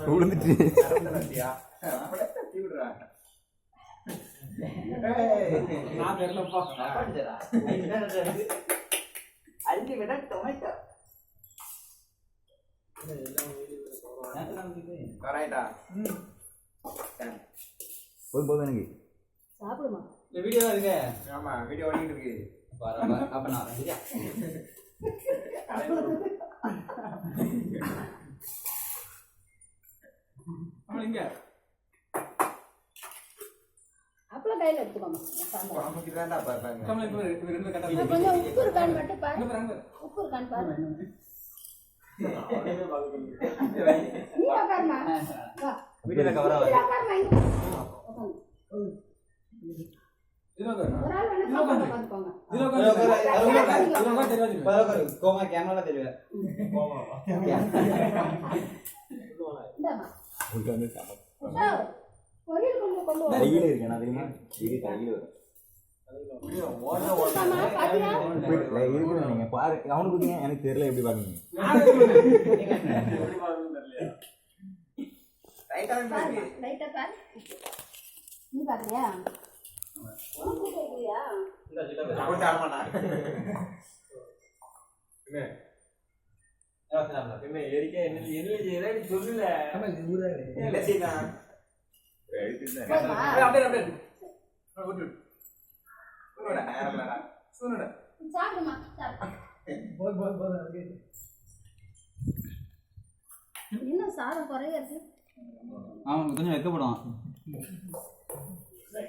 விழுந்துட்டு போதும் எனக்கு சாப்பிடுமா இந்த வீடியோ இருக்கு. ஆமா வீடியோ ஓடிட்டு இருக்கு. அப்ப நான் சரியா இங்க அப்பளம் கையில எடுத்துக்கோமா நமக்கு தான்டா பாப்பாங்க. கொஞ்சம் உப்பு இருக்கான்னு மட்டும் பாரு உப்பு இருக்கான்னு பாரு நீ உட்காருமா வா வீடியோல கவர் ஆகுது. உட்காருமா ஒரு ஆள் வேணா சாப்பிட உட்காந்துக்கோங்க கோமா கேமரா தெரியல இந்தாமா உங்களுக்கு வந்து சாப்பிட பொரியல் கொஞ்சம் கொண்டு வா கையில் இருக்கேன் அதிகமா இது கையில் இருக்கு நீங்க பாரு அவனுக்கு கொடுத்தீங்க எனக்கு தெரியல எப்படி பாருங்க லைட்டா பாரு நீ பாக்கறியா உனக்கு கேக்குறியா போட்டு ஆட மாட்டான். என்ன எரிக்க என்ன என்ன சொல்லல. என்ன சீனா? அப்படியே ஓட்டு. சுனோட நேரலடா. சுனோட. சாப்பிடுமா சாப்பிடு இன்னும் சாதம் குறைய இருக்கு அவனுக்கு கொஞ்சம் வெக்கப்படுவான்.